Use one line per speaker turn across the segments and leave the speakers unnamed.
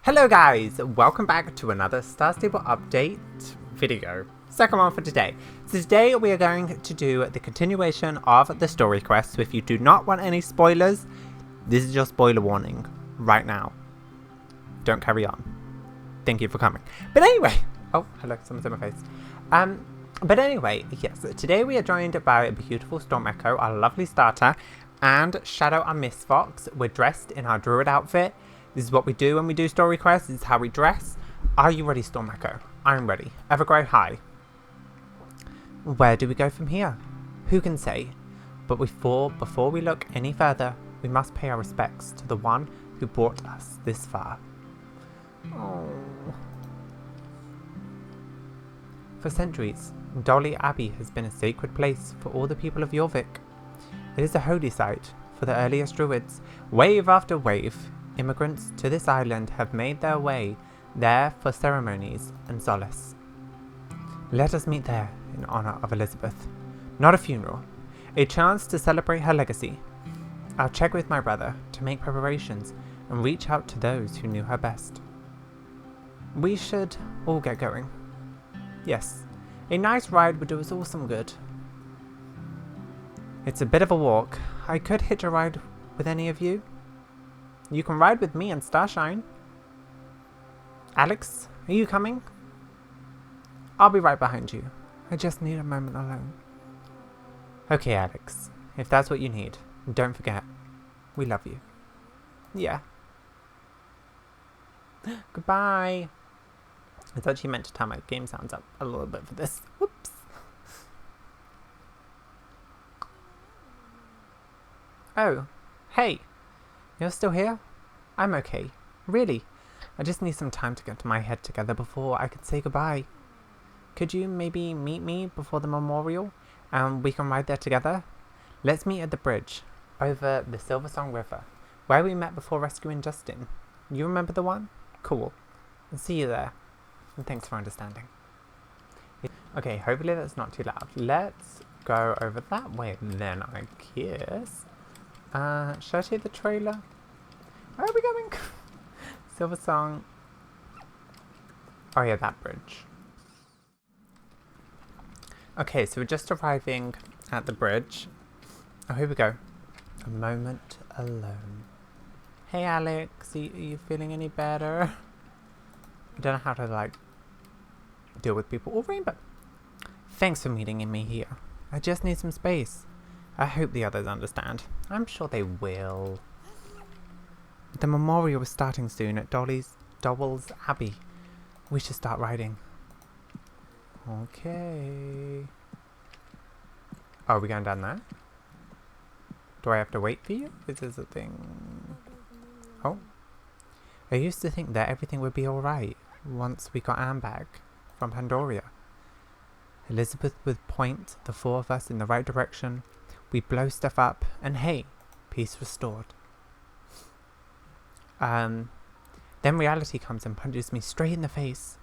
Hello guys, welcome back to another StarStable update video. Second one for today. So today we are going to do the continuation of the story quest. So if you do not want any spoilers, this is your spoiler warning right now. Don't carry on. Thank you for coming. But anyway, oh hello, someone's in my face. But anyway, yes, today we are joined by a beautiful Storm Echo, our lovely starter, and Shadow and Miss Fox. We're dressed in our druid outfit. This is what we do when we do story quests. This is how we dress. Are you ready, Storm Echo? I'm ready. Evergrow, hi. Where do we go from here? Who can say? But before we look any further, we must pay our respects to the one who brought us this far. Oh. For centuries, Dolly Abbey has been a sacred place for all the people of Jorvik. It is a holy site for the earliest druids. Wave after wave, immigrants to this island have made their way there for ceremonies and solace. Let us meet there in honor of Elizabeth. Not a funeral, a chance to celebrate her legacy. I'll check with my brother to make preparations and reach out to those who knew her best. We should all get going. Yes, a nice ride would do us all some good. It's a bit of a walk. I could hitch a ride with any of you. You can ride with me and Starshine. Alex, are you coming? I'll be right behind you. I just need a moment alone. Okay, Alex. If that's what you need, don't forget, we love you. Yeah. Goodbye. I thought she meant to turn my game sounds up a little bit for this. Whoops. Oh, hey. You're still here? I'm okay. Really. I just need some time to get my head together before I could say goodbye. Could you maybe meet me before the memorial and we can ride there together? Let's meet at the bridge over the Silversong River where we met before rescuing Justin. You remember the one? Cool. I'll see you there. And thanks for understanding. Okay, hopefully that's not too loud. Let's go over that way then, I guess. Should I take the trailer? Where are we going? Silversong. Oh yeah, that bridge. Okay, so we're just arriving at the bridge. Oh, here we go. A moment alone. Hey Alex, are you feeling any better? I don't know how to like deal with people. Oh, Rainbow. Thanks for meeting me here. I just need some space. I hope the others understand. I'm sure they will. The memorial is starting soon at Dobble's Abbey. We should start riding. Okay. Oh, are we going down there? Do I have to wait for you? Is this a thing? Oh. I used to think that everything would be alright once we got Anne back from Pandoria. Elizabeth would point the four of us in the right direction. We'd blow stuff up and hey, peace restored. Then reality comes and punches me straight in the face.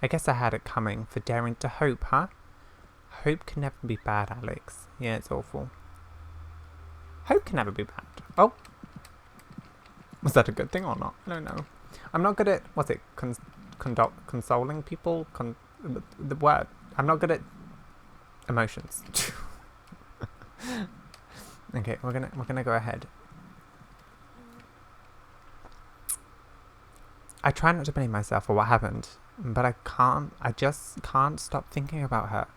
I guess I had it coming for daring to hope, huh? Hope can never be bad, Alex. Yeah, it's awful. Hope can never be bad. Oh. Was that a good thing or not? I don't know. I'm not good at, what's it, consoling people? The word. I'm not good at emotions. Okay, we're gonna go ahead. I try not to blame myself for what happened, but I just can't stop thinking about her.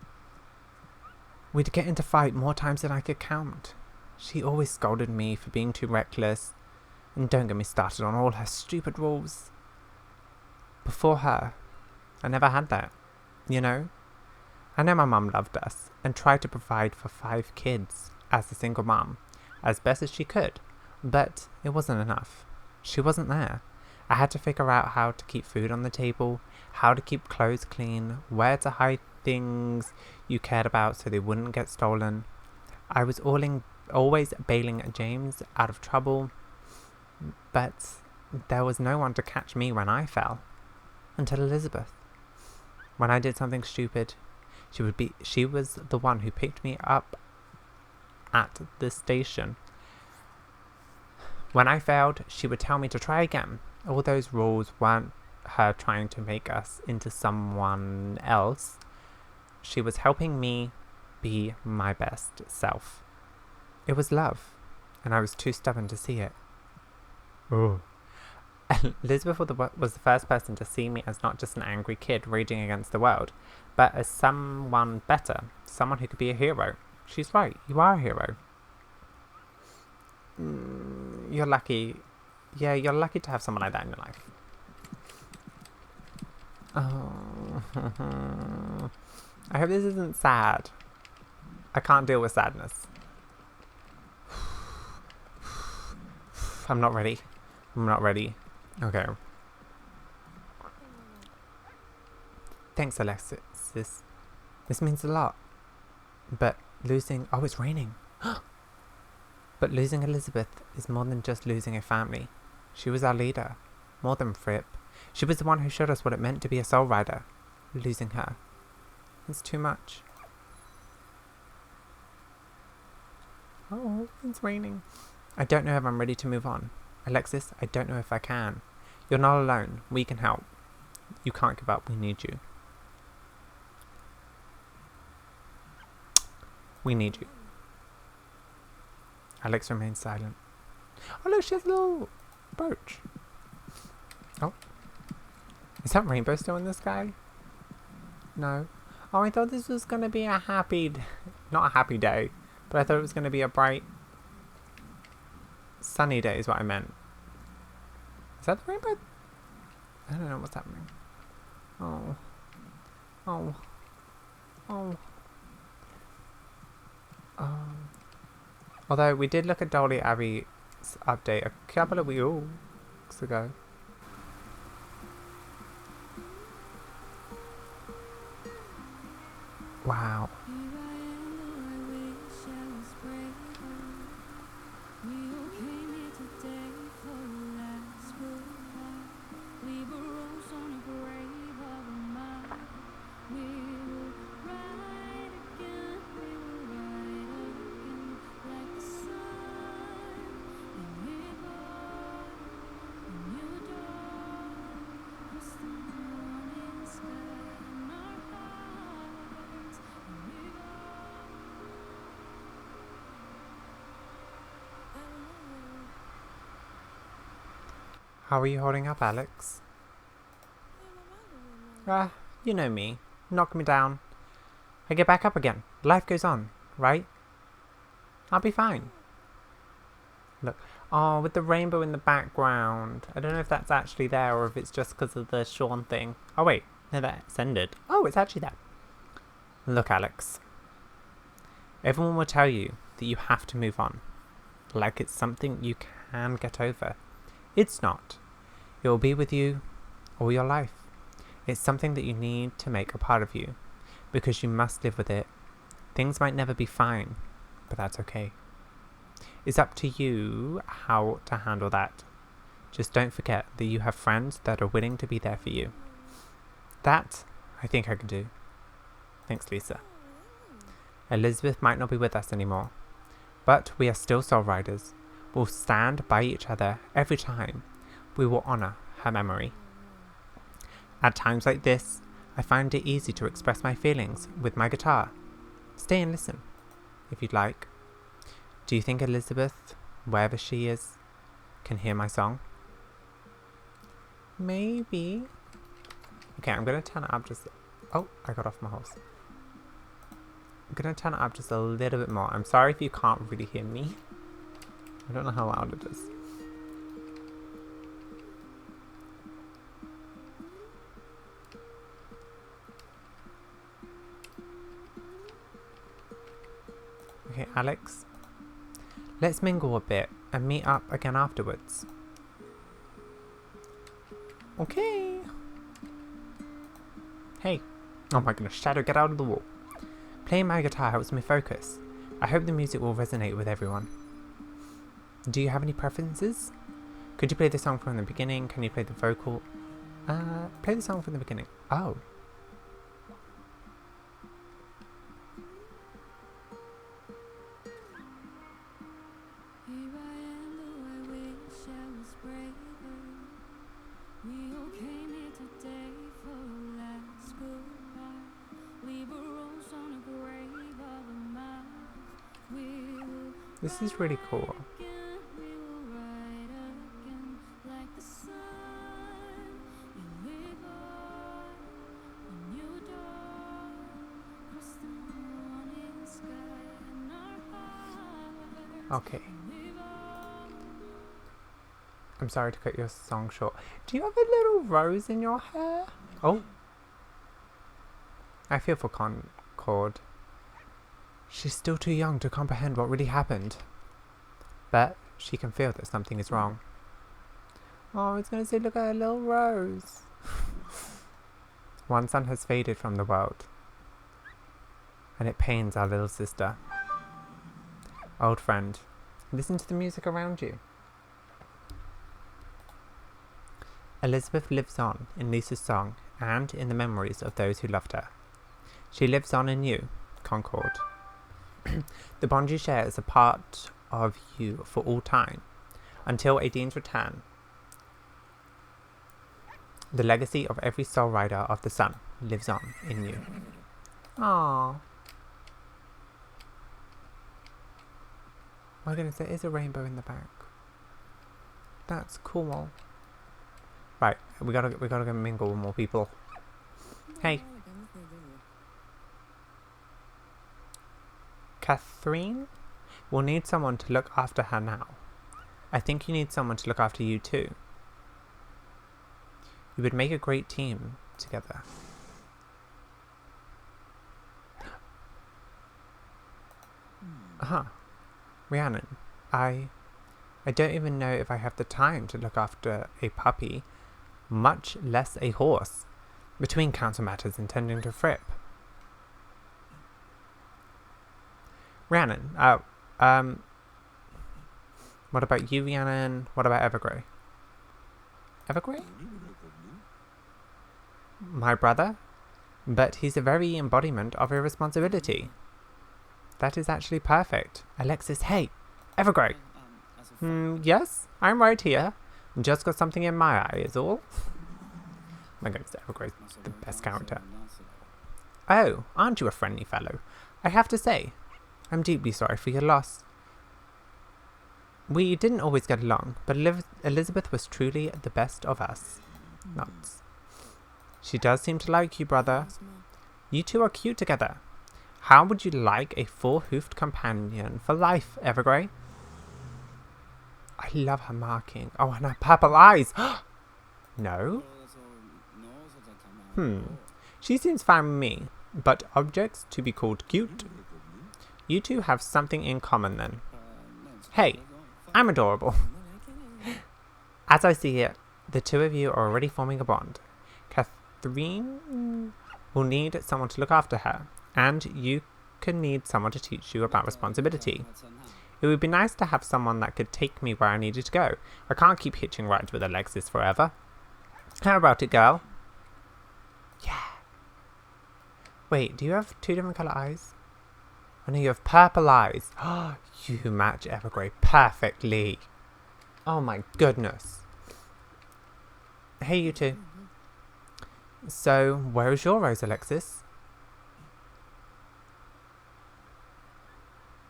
We'd get into fight more times than I could count. She always scolded me for being too reckless, and don't get me started on all her stupid rules. Before her, I never had that, you know? I know my mum loved us, and tried to provide for 5 kids as a single mum, as best as she could, but it wasn't enough. She wasn't there. I had to figure out how to keep food on the table, how to keep clothes clean, where to hide things you cared about so they wouldn't get stolen. I was always bailing James out of trouble, but there was no one to catch me when I fell. Until Elizabeth. When I did something stupid, she was the one who picked me up at the station. When I failed, she would tell me to try again. All those rules weren't her trying to make us into someone else. She was helping me be my best self. It was love, and I was too stubborn to see it. Oh. Elizabeth was the first person to see me as not just an angry kid raging against the world, but as someone better, someone who could be a hero. She's right, you are a hero. You're lucky. Yeah, you're lucky to have someone like that in your life. Oh. I hope this isn't sad. I can't deal with sadness. I'm not ready. I'm not ready. Okay. Thanks, Alexis. This means a lot. But losing... Oh, it's raining. But losing Elizabeth is more than just losing a family. She was our leader. More than Fripp. She was the one who showed us what it meant to be a soul rider. Losing her. It's too much. Oh, it's raining. I don't know if I'm ready to move on. Alexis, I don't know if I can. You're not alone. We can help. You can't give up. We need you. We need you. Alex remains silent. Oh look, she has a little brooch. Oh. Is that rainbow still in the sky? No. Oh, I thought this was going to be a happy... Not a happy day. But I thought it was going to be a bright... sunny day is what I meant. Is that the rainbow? I don't know what's happening. Oh. Oh. Oh. Although we did look at Dolly Abbey's update a couple of weeks ago. Wow. How are you holding up, Alex? You know me. Knock me down. I get back up again. Life goes on, right? I'll be fine. Look. Oh, with the rainbow in the background. I don't know if that's actually there or if it's just because of the Sean thing. Oh, wait. No, that's ended. Oh, it's actually there. Look, Alex. Everyone will tell you that you have to move on. Like it's something you can get over. It's not. It will be with you all your life. It's something that you need to make a part of you, because you must live with it. Things might never be fine, but that's okay. It's up to you how to handle that. Just don't forget that you have friends that are willing to be there for you. That, I think I can do. Thanks, Lisa. Elizabeth might not be with us anymore, but we are still Soul Riders. We'll stand by each other every time. We will honour her memory. At times like this, I find it easy to express my feelings with my guitar. Stay and listen, if you'd like. Do you think Elizabeth, wherever she is, can hear my song? Maybe. Okay, I'm going to turn it up just... Oh, I got off my horse. I'm going to turn it up just a little bit more. I'm sorry if you can't really hear me. I don't know how loud it is. Okay, Alex. Let's mingle a bit and meet up again afterwards. Okay. Hey. Oh my goodness, Shadow, get out of the wall. Playing my guitar helps me focus. I hope the music will resonate with everyone. Do you have any preferences? Could you play the song from the beginning? Can you play the vocal? Play the song from the beginning. Oh. This is really cool. Okay. I'm sorry to cut your song short. Do you have a little rose in your hair? Oh. I feel for Concord. She's still too young to comprehend what really happened. But she can feel that something is wrong. Oh, it's gonna say, look at her little rose. One son has faded from the world. And it pains our little sister. Old friend, listen to the music around you. Elizabeth lives on in Lisa's song and in the memories of those who loved her. She lives on in you, Concord. The bond you share is a part of you for all time, until Adine's return. The legacy of every soul rider of the sun lives on in you. Aww. My goodness, there is a rainbow in the back. That's cool. Right, we gotta go mingle with more people. Hey. Catherine? We'll need someone to look after her now. I think you need someone to look after you too. You would make a great team together. Rhiannon, I don't even know if I have the time to look after a puppy, much less a horse, between council matters and tending to Fripp. Rhiannon, what about you, Rhiannon? What about Evergrey? Evergrey? My brother? But he's a very embodiment of irresponsibility. That is actually perfect. Alexis, hey! Evergrey! Yes? I'm right here. Just got something in my eye, is all. My goodness, Evergrey's the best character. Oh, aren't you a friendly fellow? I have to say, I'm deeply sorry for your loss. We didn't always get along, but Elizabeth was truly the best of us. Nods. She does seem to like you, brother. You two are cute together. How would you like a four-hoofed companion for life, Evergrey? I love her marking. Oh, and her purple eyes. No? She seems fine with me, but objects to be called cute? You two have something in common then. Hey, I'm adorable. As I see it, the two of you are already forming a bond. Catherine will need someone to look after her, and you can need someone to teach you about responsibility. It would be nice to have someone that could take me where I needed to go. I can't keep hitching rides with Alexis forever. How about it, girl? Yeah. Wait, do you have two different colour eyes? I know you have purple eyes. Oh, you match Evergrey perfectly. Oh my goodness. Hey, you two. So, where is your rose, Alexis?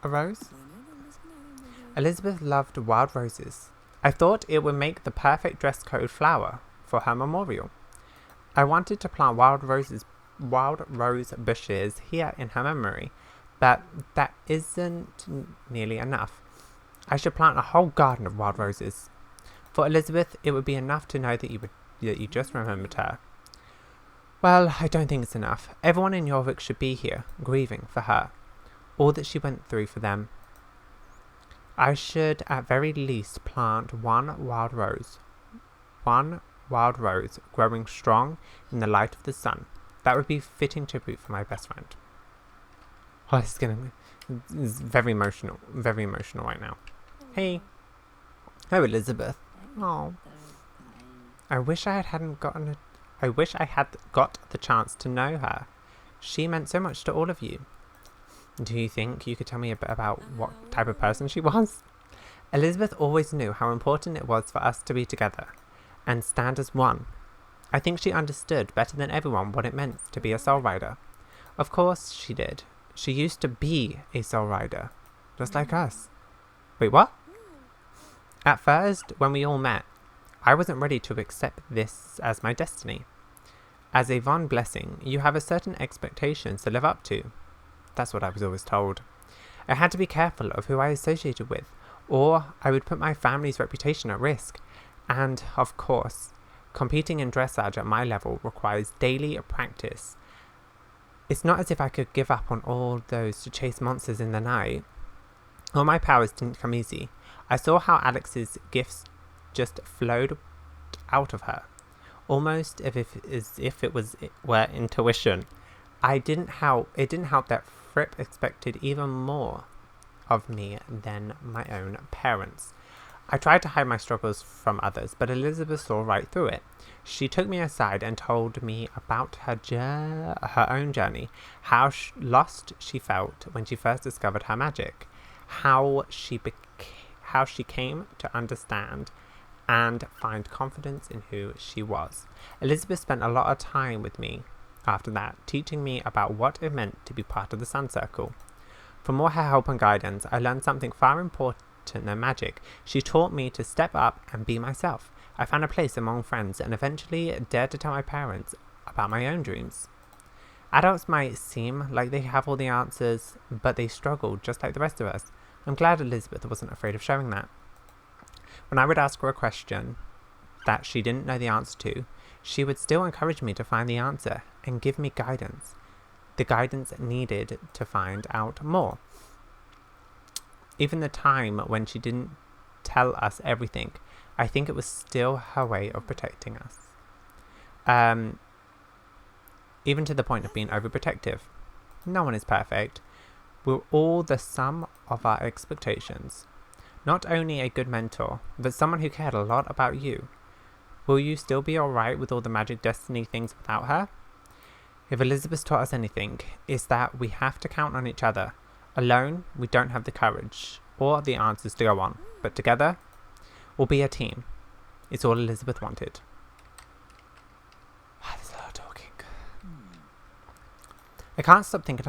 A rose? Elizabeth loved wild roses. I thought it would make the perfect dress code flower for her memorial. I wanted to plant wild rose bushes here in her memory, but that isn't nearly enough. I should plant a whole garden of wild roses. For Elizabeth, it would be enough to know that you just remembered her. Well, I don't think it's enough. Everyone in Yorvik should be here, grieving for her. All that she went through for them. I should at very least plant one wild rose growing strong in the light of the sun. That would be fitting tribute for my best friend. Oh, this is very emotional right now. Hey. Oh, Elizabeth. Oh. I wish I had got the chance to know her. She meant so much to all of you. Do you think you could tell me a bit about what type of person she was? Elizabeth always knew how important it was for us to be together and stand as one. I think she understood better than everyone what it meant to be a soul rider. Of course she did. She used to be a soul rider, just like us. Wait, what? At first, when we all met, I wasn't ready to accept this as my destiny. As a Von blessing, you have a certain expectations to live up to. That's what I was always told. I had to be careful of who I associated with, or I would put my family's reputation at risk. And, of course, competing in dressage at my level requires daily practice. It's not as if I could give up on all those to chase monsters in the night. All my powers didn't come easy. I saw how Alex's gifts just flowed out of her, almost as if it were intuition. It didn't help that Fripp expected even more of me than my own parents. I tried to hide my struggles from others, but Elizabeth saw right through it. She took me aside and told me about her own journey, how lost she felt when she first discovered her magic, how she came to understand and find confidence in who she was. Elizabeth spent a lot of time with me after that, teaching me about what it meant to be part of the Sun Circle. From all her help and guidance, I learned something far important than magic. She taught me to step up and be myself. I found a place among friends and eventually dared to tell my parents about my own dreams. Adults might seem like they have all the answers, but they struggle just like the rest of us. I'm glad Elizabeth wasn't afraid of showing that. When I would ask her a question that she didn't know the answer to, she would still encourage me to find the answer and give me guidance. The guidance needed to find out more. Even the time when she didn't tell us everything, I think it was still her way of protecting us. Even to the point of being overprotective. No one is perfect. We're all the sum of our expectations. Not only a good mentor, but someone who cared a lot about you. Will you still be alright with all the magic destiny things without her? If Elizabeth taught us anything, it's that we have to count on each other. Alone, we don't have the courage or the answers to go on, but together, we'll be a team. It's all Elizabeth wanted. There's a lot of talking. I can't stop thinking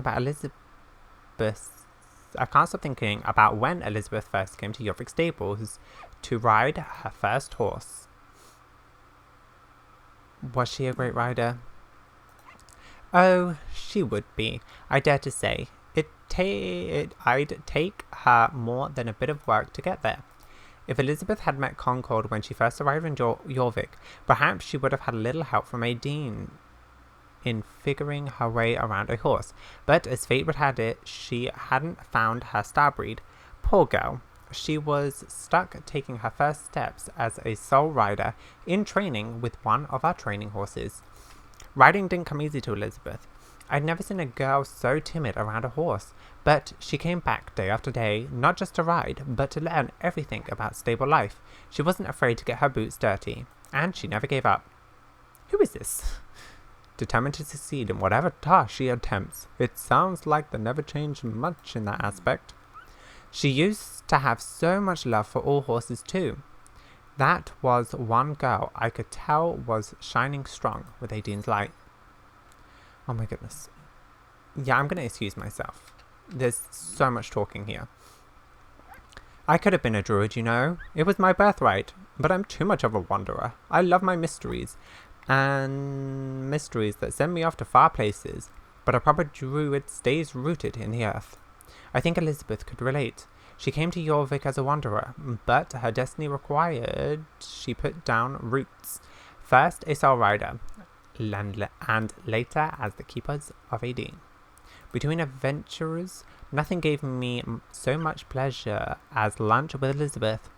about when Elizabeth first came to Yorvik Stables to ride her first horse. Was she a great rider? Oh, she would be. I dare to say. I'd take her more than a bit of work to get there. If Elizabeth had met Concord when she first arrived in Yorvik, perhaps she would have had a little help from Aideen in figuring her way around a horse. But as fate would have it, she hadn't found her star breed. Poor girl. She was stuck taking her first steps as a sole rider in training with one of our training horses. Riding didn't come easy to Elizabeth. I'd never seen a girl so timid around a horse, but she came back day after day, not just to ride, but to learn everything about stable life. She wasn't afraid to get her boots dirty, and she never gave up. Who is this? Determined to succeed in whatever task she attempts. It sounds like they never changed much in that aspect. She used to have so much love for all horses too. That was one girl I could tell was shining strong with Aideen's light. Oh my goodness. Yeah, I'm going to excuse myself. There's so much talking here. I could have been a druid, you know. It was my birthright. But I'm too much of a wanderer. I love my mysteries. And mysteries that send me off to far places. But a proper druid stays rooted in the earth. I think Elizabeth could relate. She came to Yorvik as a wanderer, but her destiny required she put down roots. First a soul rider, and later as the keepers of Aideen. Between adventurers, nothing gave me so much pleasure as lunch with Elizabeth.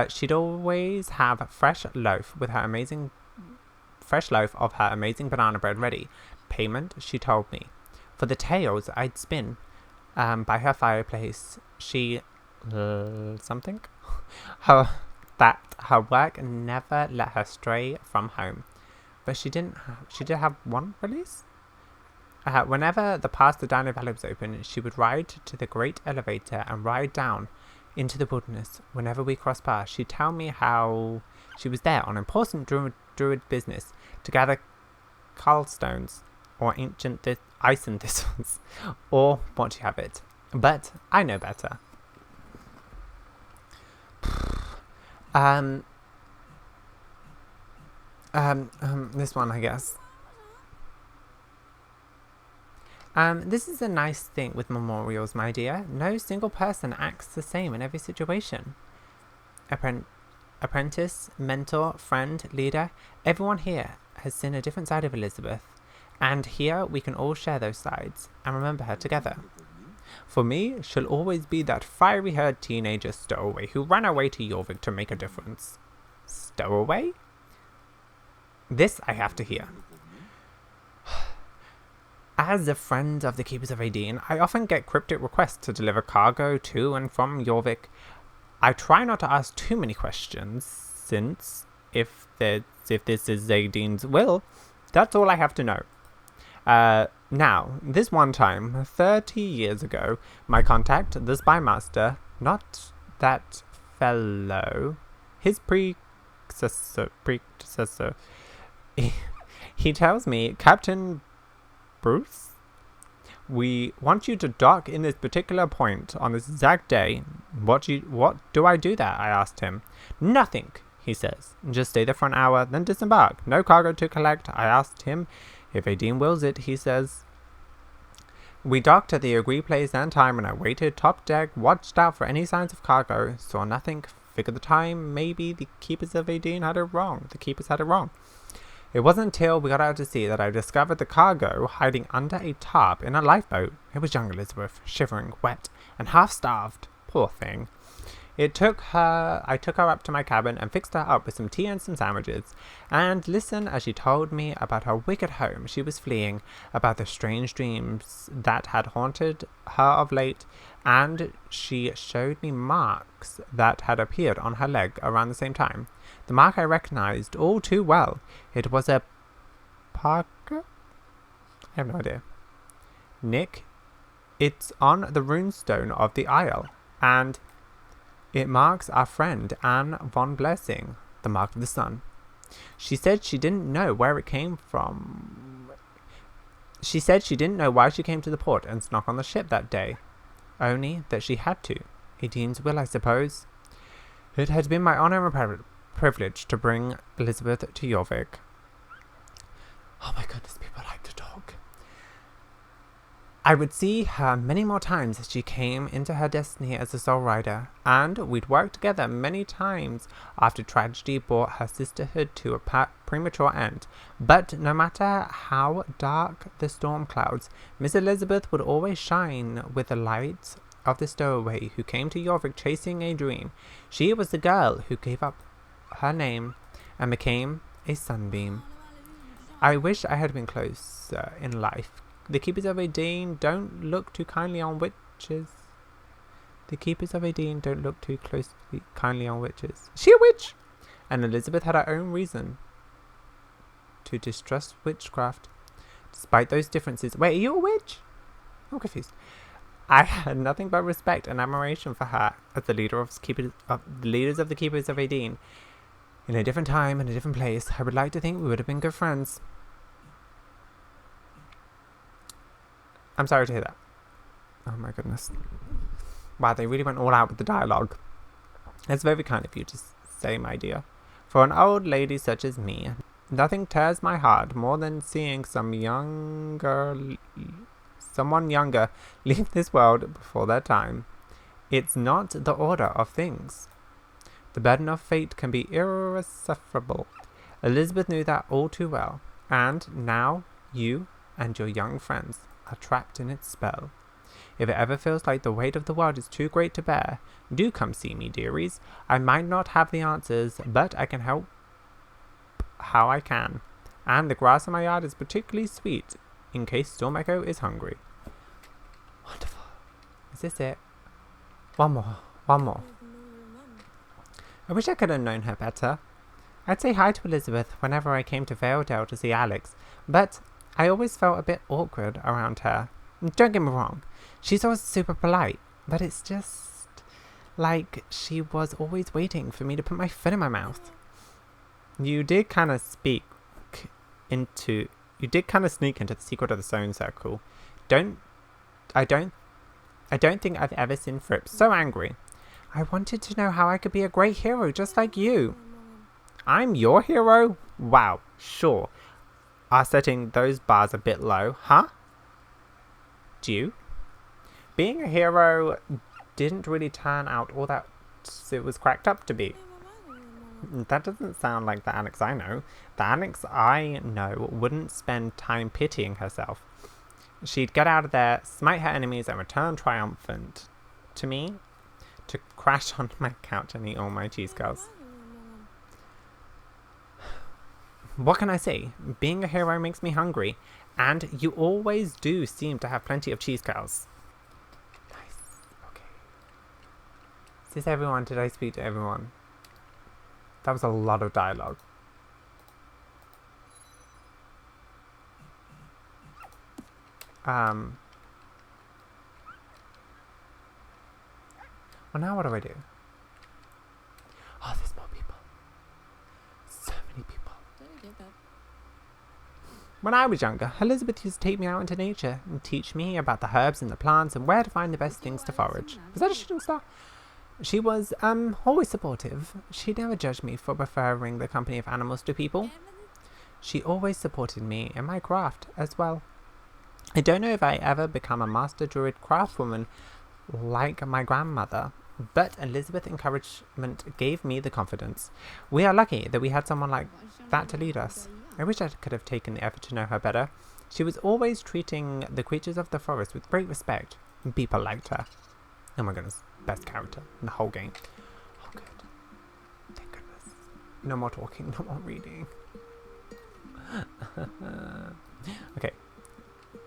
She'd always have a fresh loaf of her amazing banana bread ready. Payment, she told me, for the tales I'd spin by her fireplace. Her work never let her stray from home. But she did have one release? Whenever the path to Dino Valley was open, she would ride to the great elevator and ride down into the wilderness. Whenever we crossed paths, she'd tell me how she was there on important druid business to gather carlstones or ancient icen thistles, or what you have it. But I know better. Um, this one, I guess. This is a nice thing with memorials, my dear. No single person acts the same in every situation. Apprentice, mentor, friend, leader, everyone here has seen a different side of Elizabeth. And here we can all share those sides and remember her together. For me, she'll always be that fiery-haired teenager stowaway who ran away to Jorvik to make a difference. Stowaway? This I have to hear. As a friend of the Keepers of Aideen, I often get cryptic requests to deliver cargo to and from Jorvik. I try not to ask too many questions, since if this is Aideen's will, that's all I have to know. Now, this one time, 30 years ago, my contact, the spy master, not that fellow, his predecessor, he tells me, Captain Bruce, we want you to dock in this particular point on this exact day. What do I do there? I asked him. Nothing, he says. Just stay there for an hour, then disembark. No cargo to collect. I asked him if Aideen wills it, he says. We docked at the agreed place and time, and I waited top deck, watched out for any signs of cargo, saw nothing, figured the time, maybe the Keepers of Aideen had it wrong. The Keepers had it wrong. It wasn't until we got out to sea that I discovered the cargo hiding under a tarp in a lifeboat. It was young Elizabeth, shivering, wet, and half-starved. Poor thing. I took her up to my cabin and fixed her up with some tea and some sandwiches, and listened as she told me about her wicked home she was fleeing, about the strange dreams that had haunted her of late, and she showed me marks that had appeared on her leg around the same time. The mark I recognized all too well. It was a Parker? I have no idea. Nick, it's on the runestone of the Isle, and it marks our friend Anne von Blessing, the mark of the sun. She said she didn't know where it came from. She said she didn't know why she came to the port and snuck on the ship that day. Only that she had to. Aideen's will, I suppose. It had been my honor and privilege to bring Elizabeth to Jorvik. Oh my goodness, people like to talk. I would see her many more times as she came into her destiny as a soul rider, and we'd work together many times after tragedy brought her sisterhood to a premature end. But no matter how dark the storm clouds, Miss Elizabeth would always shine with the light of the stowaway who came to Jorvik chasing a dream. She was the girl who gave up her name and became a sunbeam. I wish I had been closer in life. The Keepers of Aideen don't look too kindly on witches. The Keepers of Aideen don't look too kindly on witches. Is she a witch? And Elizabeth had her own reason to distrust witchcraft. Despite those differences... Wait, are you a witch? I'm confused. I had nothing but respect and admiration for her as the leader of the leaders of the Keepers of Aideen. In a different time and a different place, I would like to think we would have been good friends. I'm sorry to hear that. Oh my goodness. Wow, they really went all out with the dialogue. It's very kind of you to say, my dear. For an old lady such as me, nothing tears my heart more than seeing someone younger leave this world before their time. It's not the order of things. The burden of fate can be irresufferable. Elizabeth knew that all too well, and now you and your young friends are trapped in its spell. If it ever feels like the weight of the world is too great to bear, do come see me, dearies. I might not have the answers, but I can help how I can. And the grass in my yard is particularly sweet, in case Storm Echo is hungry. Wonderful. Is this it? One more. I wish I could have known her better. I'd say hi to Elizabeth whenever I came to Valedale to see Alex, but I always felt a bit awkward around her. Don't get me wrong, she's always super polite, but it's just like she was always waiting for me to put my foot in my mouth. You did kind of sneak into the secret of the Stone Circle. I don't think I've ever seen Fripp so angry. I wanted to know how I could be a great hero just like you. I'm your hero? Wow, sure. Are setting those bars a bit low, huh? Do you? Being a hero didn't really turn out all that it was cracked up to be. That doesn't sound like the Alex I know. The Alex I know wouldn't spend time pitying herself. She'd get out of there, smite her enemies, and return triumphant. To me, to crash on my couch and eat all my cheese curls. What can I say? Being a hero makes me hungry, and you always do seem to have plenty of cheese curls. Nice. Okay. Is this everyone? Did I speak to everyone? That was a lot of dialogue. Well, now what do I do? Oh, there's more people. So many people. When I was younger, Elizabeth used to take me out into nature and teach me about the herbs and the plants and where to find the best things to forage. Was that a shooting star? She was, always supportive. She never judged me for preferring the company of animals to people. She always supported me in my craft as well. I don't know if I ever become a master druid craftswoman like my grandmother, but Elizabeth's encouragement gave me the confidence. We are lucky that we had someone like that to lead us. I wish I could have taken the effort to know her better. She was always treating the creatures of the forest with great respect, and people liked her. Oh my goodness, best character in the whole game. Oh good. Thank goodness. No more talking, no more reading. Okay.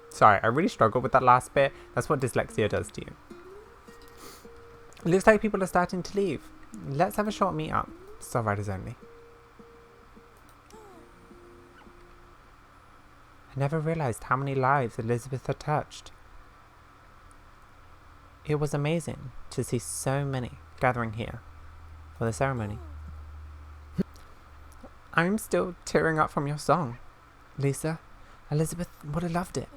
Sorry, I really struggled with that last bit. That's what dyslexia does to you. It looks like people are starting to leave. Let's have a short meet up. Star Riders only. I never realized how many lives Elizabeth had touched. It was amazing to see so many gathering here for the ceremony. I'm still tearing up from your song, Lisa. Elizabeth would have loved it.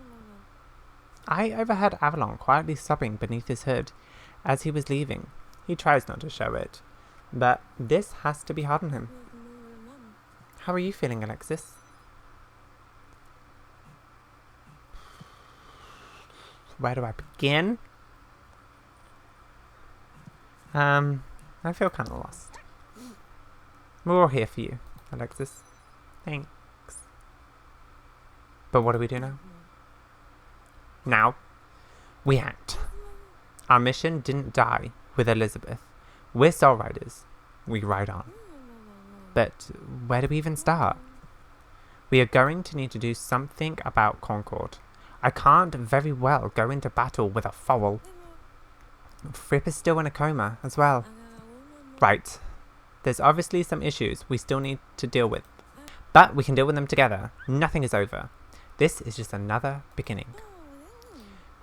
I overheard Avalon quietly sobbing beneath his hood as he was leaving. He tries not to show it, but this has to be hard on him. How are you feeling, Alexis? Where do I begin? I feel kind of lost. We're all here for you, Alexis. Thanks. But what do we do now? Now, we act. Our mission didn't die with Elizabeth. We're Soul Riders. We ride on. But where do we even start? We are going to need to do something about Concord. I can't very well go into battle with a foul. Fripp is still in a coma as well. Right. There's obviously some issues we still need to deal with. But we can deal with them together. Nothing is over. This is just another beginning.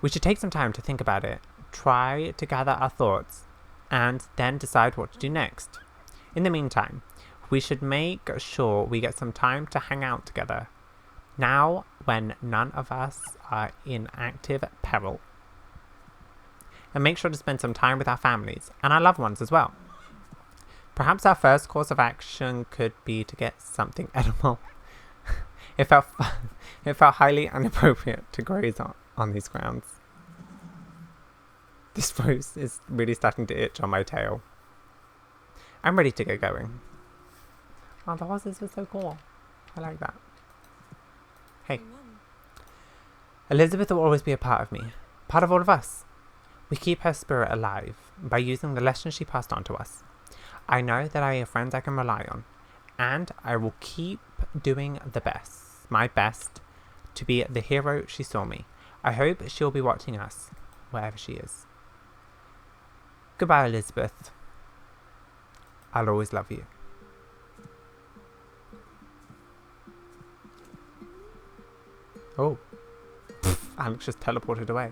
We should take some time to think about it, try to gather our thoughts, and then decide what to do next. In the meantime, we should make sure we get some time to hang out together, now when none of us are in active peril. And make sure to spend some time with our families, and our loved ones as well. Perhaps our first course of action could be to get something edible. It felt highly inappropriate to graze on these grounds. This rose is really starting to itch on my tail. I'm ready to get going. Oh, the horses are so cool. I like that. Hey. Elizabeth will always be a part of me. Part of all of us. We keep her spirit alive by using the lessons she passed on to us. I know that I have friends I can rely on, and I will keep doing my best, to be the hero she saw me. I hope she'll be watching us, wherever she is. Goodbye, Elizabeth. I'll always love you. Oh. Alex just teleported away.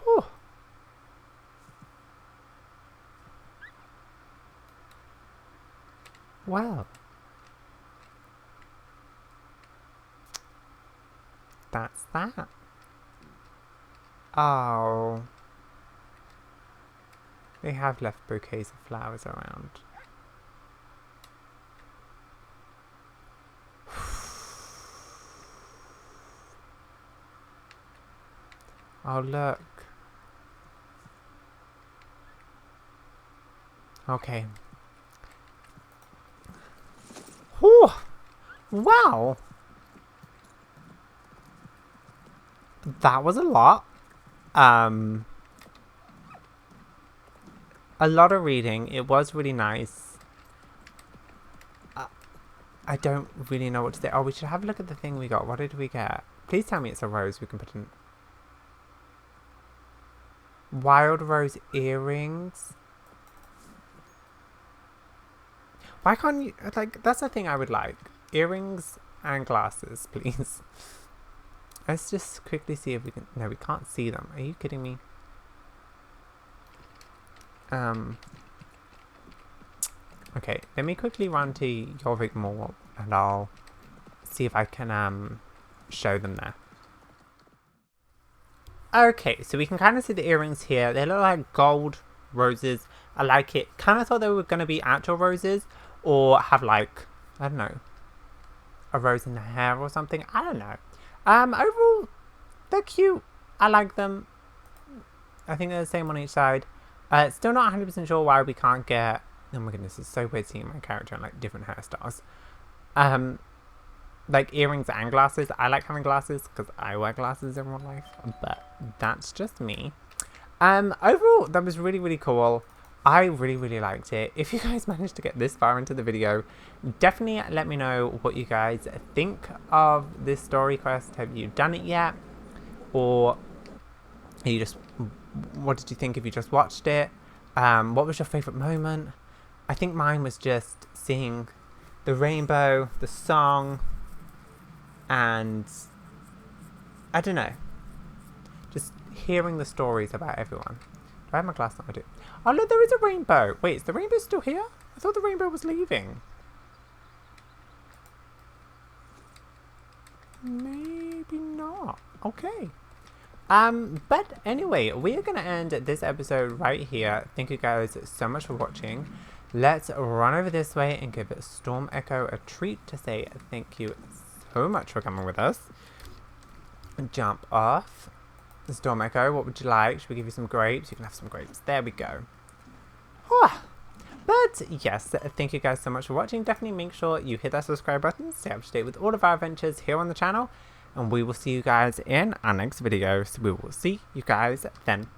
Whew. Well. that's that. Oh. They have left bouquets of flowers around. Oh, look. Okay. Whew. Wow. That was a lot. A lot of reading. It was really nice. I don't really know what to say. Oh, we should have a look at the thing we got. What did we get? Please tell me it's a rose we can put in. Wild rose earrings. Why can't you, like, that's the thing I would like. Earrings and glasses, please. Let's just quickly see if we can, no, we can't see them. Are you kidding me? Okay, let me quickly run to Jorvik Mall and I'll see if I can, show them there. Okay, so we can kind of see the earrings here. They look like gold roses. I like it. Kind of thought they were going to be actual roses or have like, I don't know, a rose in the hair or something. I don't know. Overall, they're cute. I like them. I think they're the same on each side. Still not 100% sure why we can't get, oh my goodness, it's so weird seeing my character in like different hairstyles. Like earrings and glasses. I like having glasses because I wear glasses in real life, but that's just me. Overall, that was really, really cool. I really, really liked it. If you guys managed to get this far into the video, definitely let me know what you guys think of this story quest. Have you done it yet? Or are you just, what did you think if you just watched it? What was your favourite moment? I think mine was just seeing the rainbow, the song, and I don't know, just hearing the stories about everyone. Do I have my glass on? I do. Oh look, there is a rainbow. Wait, is the rainbow still here? I thought the rainbow was leaving. Maybe not. Okay. But anyway, we are going to end this episode right here. Thank you guys so much for watching. Let's run over this way and give Storm Echo a treat to say thank you so much for coming with us. Jump off. Storm Echo, what would you like? Should we give you some grapes? You can have some grapes. There we go. But yes, thank you guys so much for watching. Definitely make sure you hit that subscribe button, stay up to date with all of our adventures here on the channel. And we will see you guys in our next video. So we will see you guys then.